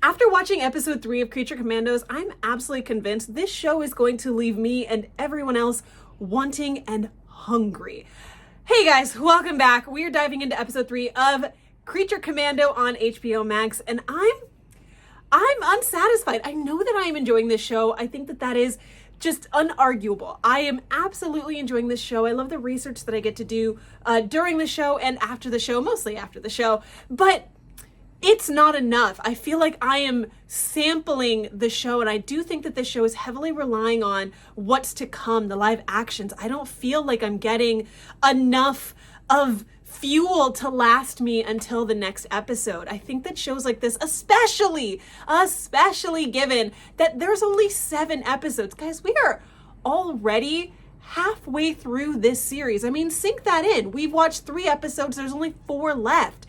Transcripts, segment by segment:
After watching episode 3 of Creature Commandos, I'm absolutely convinced this show is going to leave me and everyone else wanting and hungry. Hey guys, welcome back. We are diving into episode 3 of Creature Commando on HBO Max, and I'm unsatisfied. I know that I am enjoying this show. I think that is just unarguable. I am absolutely enjoying this show. I love the research that I get to do during the show and after the show, mostly after the show, but it's not enough. I feel like I am sampling the show, and I do think that this show is heavily relying on what's to come, the live actions. I don't feel like I'm getting enough of fuel to last me until the next episode. I think that shows like this, especially given that there's only 7 episodes. Guys, we are already halfway through this series. I mean, sink that in. We've watched 3 episodes. There's only 4 left.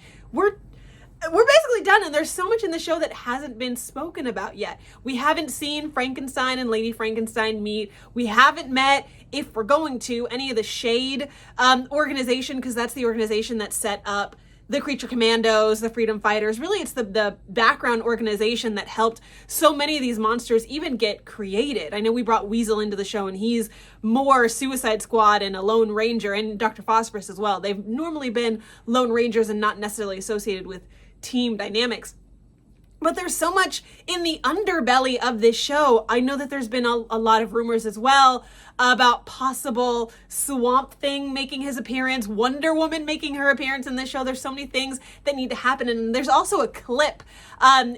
We're basically done, and there's so much in the show that hasn't been spoken about yet. We haven't seen Frankenstein and Lady Frankenstein meet. We haven't met, if we're going to, any of the Shade organization, because that's the organization that set up the Creature Commandos, the Freedom Fighters. Really, it's the background organization that helped so many of these monsters even get created. I know we brought Weasel into the show, and he's more Suicide Squad and a Lone Ranger, and Dr. Phosphorus as well. They've normally been Lone Rangers and not necessarily associated with team dynamics. But there's so much in the underbelly of this show. I know that there's been a lot of rumors as well about possible Swamp Thing making his appearance, Wonder Woman making her appearance in this show. There's so many things that need to happen. And there's also a clip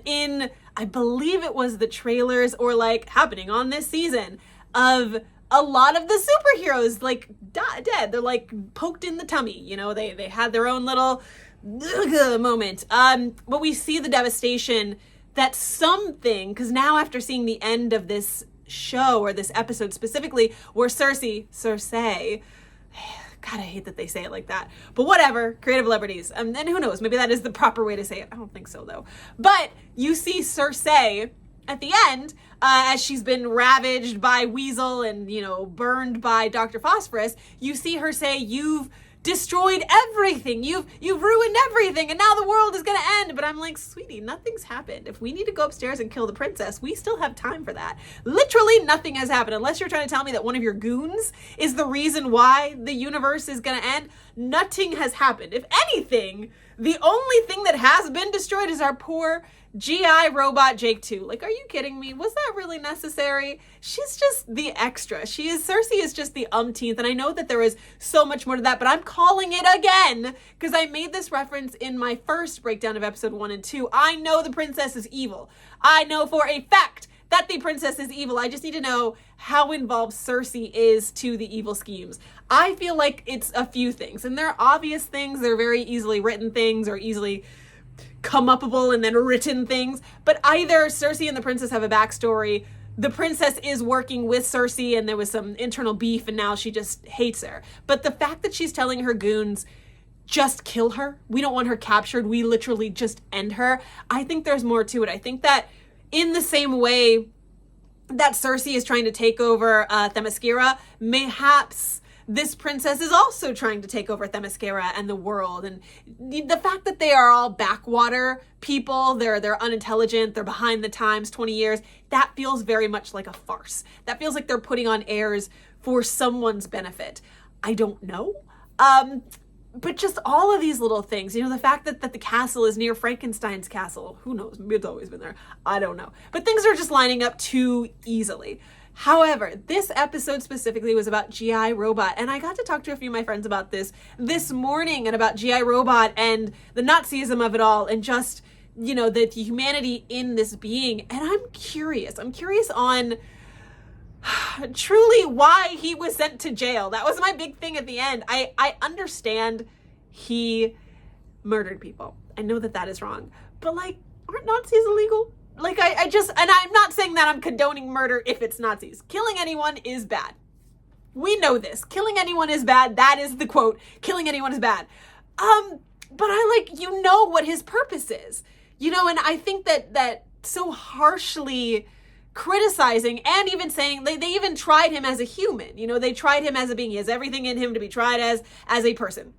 in, I believe it was the trailers or like happening on this season, of a lot of the superheroes like dead. They're like poked in the tummy. You know, they had their own little moment. But we see the devastation that something, because now after seeing the end of this show, or this episode specifically, where Cersei, God, I hate that they say it like that, but whatever, creative liberties. And who knows, maybe that is the proper way to say it. I don't think so though. But you see Cersei at the end, as she's been ravaged by Weasel and, you know, burned by Dr. Phosphorus, you see her say, "You've destroyed everything. You've ruined everything, and now the world is gonna end." But I'm like, sweetie, nothing's happened. If we need to go upstairs and kill the princess, we still have time for that. Literally nothing has happened, unless you're trying to tell me that one of your goons is the reason why the universe is gonna end. Nothing has happened. If anything, the only thing that has been destroyed is our poor GI robot Jake 2. Like, are you kidding me? Was that really necessary? She's just the extra. Cersei is just the umpteenth, and I know that there is so much more to that, but I'm calling it again because I made this reference in my first breakdown of episode 1 and 2. I know the princess is evil. I know for a fact that the princess is evil. I just need to know how involved Cersei is to the evil schemes. I feel like it's a few things, and they're obvious things. They're very easily written things, or easily come upable and then written things. But either Cersei and the princess have a backstory, the princess is working with Cersei and there was some internal beef and now she just hates her. But the fact that she's telling her goons, just kill her, we don't want her captured, we literally just end her, I think there's more to it. I think that in the same way that Cersei is trying to take over Themyscira, mayhaps this princess is also trying to take over Themyscira and the world. And the fact that they are all backwater people, they're unintelligent, they're behind the times, 20 years, that feels very much like a farce. That feels like they're putting on airs for someone's benefit. I don't know. But just all of these little things, you know, the fact that the castle is near Frankenstein's castle, who knows, maybe it's always been there, I don't know. But things are just lining up too easily. However, this episode specifically was about GI Robot, and I got to talk to a few of my friends about this morning, and about GI Robot and the Nazism of it all, and just, you know, the humanity in this being. And I'm curious on truly why he was sent to jail. That was my big thing at the end. I understand he murdered people. I know that is wrong, but like, aren't Nazis illegal? Like, I just, and I'm not saying that I'm condoning murder if it's Nazis. Killing anyone is bad. We know this. Killing anyone is bad. That is the quote. Killing anyone is bad. But I like, you know what his purpose is. You know, and I think that so harshly criticizing and even saying, they even tried him as a human. You know, they tried him as a being. He has everything in him to be tried as a person.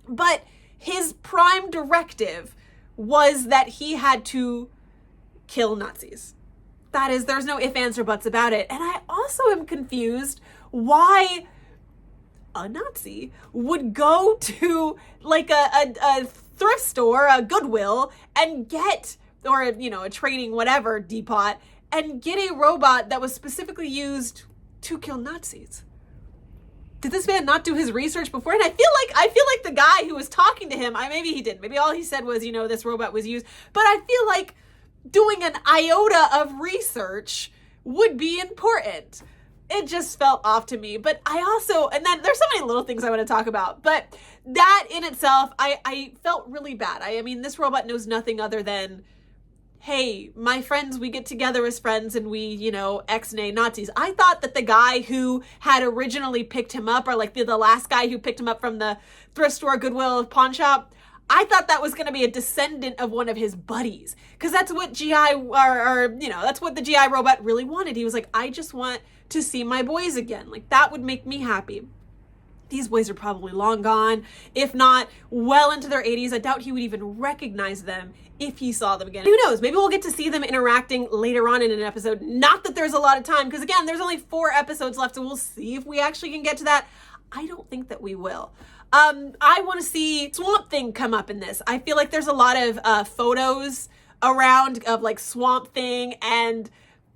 But his prime directive was that he had to kill Nazis. There's no ifs, ands, or buts about it. And I also am confused why a Nazi would go to like a thrift store, a Goodwill, and get, or a training whatever depot, and get a robot that was specifically used to kill Nazis. Did this man not do his research before? And I feel like the guy who was talking to him, maybe he didn't. Maybe all he said was, this robot was used. But I feel like doing an iota of research would be important. It just felt off to me. But I also, and then there's so many little things I want to talk about, but that in itself, I felt really bad. I mean, this robot knows nothing other than, hey, my friends, we get together as friends and we, ex-nay Nazis. I thought that the guy who had originally picked him up, or like the last guy who picked him up from the thrift store, Goodwill, pawn shop, I thought that was going to be a descendant of one of his buddies. Because that's what that's what the GI robot really wanted. He was like, I just want to see my boys again. Like, that would make me happy. These boys are probably long gone, if not well into their 80s. I doubt he would even recognize them if he saw them again. Who knows? Maybe we'll get to see them interacting later on in an episode. Not that there's a lot of time, because again, there's only 4 episodes left, so we'll see if we actually can get to that. I don't think that we will. I want to see Swamp Thing come up in this. I feel like there's a lot of photos around of like Swamp Thing and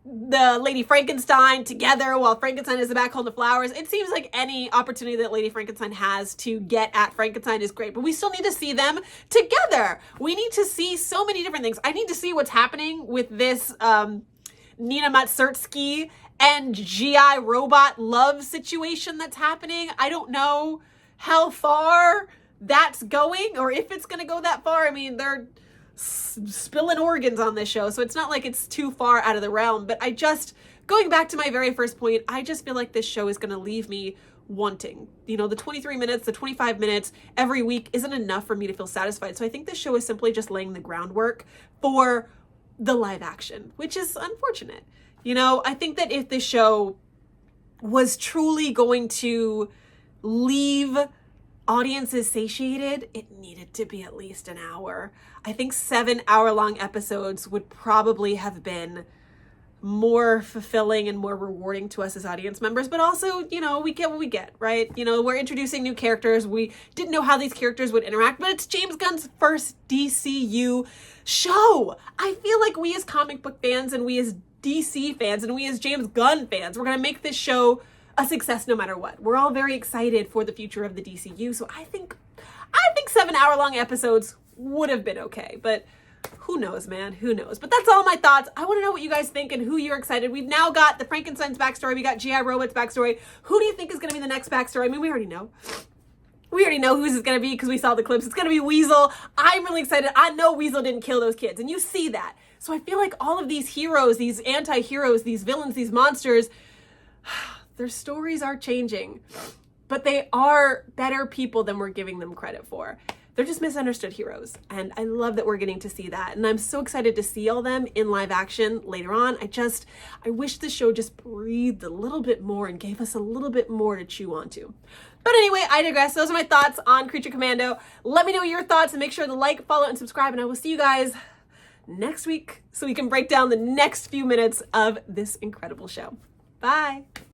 the Lady Frankenstein together while Frankenstein is back holding the flowers. It seems like any opportunity that Lady Frankenstein has to get at Frankenstein is great, but we still need to see them together. We need to see so many different things. I need to see what's happening with this Nina Matsurtsky and GI robot love situation that's happening. I don't know how far that's going, or if it's going to go that far. I mean, they're spilling organs on this show, so it's not like it's too far out of the realm. But going back to my very first point, I just feel like this show is going to leave me wanting. The 23 minutes, the 25 minutes every week isn't enough for me to feel satisfied. So I think this show is simply just laying the groundwork for the live action, which is unfortunate. I think that if this show was truly going to leave audiences satiated, it needed to be at least an hour. I think 7-hour-long episodes would probably have been more fulfilling and more rewarding to us as audience members, but also, we get what we get, right? We're introducing new characters. We didn't know how these characters would interact, but it's James Gunn's first DCU show. I feel like we as comic book fans and we as DC fans and we as James Gunn fans, we're going to make this show a success no matter what. We're all very excited for the future of the DCU, so I think 7-hour-long episodes would have been okay, but who knows, man? Who knows? But that's all my thoughts. I want to know what you guys think and who you're excited. We've now got the Frankenstein's backstory. We got GI Robot's backstory. Who do you think is going to be the next backstory? I mean, we already know. We already know who's it's going to be because we saw the clips. It's going to be Weasel. I'm really excited. I know Weasel didn't kill those kids, and you see that. So I feel like all of these heroes, these anti-heroes, these villains, these monsters, their stories are changing, but they are better people than we're giving them credit for. They're just misunderstood heroes, and I love that we're getting to see that, and I'm so excited to see all them in live action later on. I wish the show just breathed a little bit more and gave us a little bit more to chew onto. But anyway, I digress. Those are my thoughts on Creature Commando. Let me know your thoughts and make sure to like, follow, and subscribe, and I will see you guys next week so we can break down the next few minutes of this incredible show. Bye.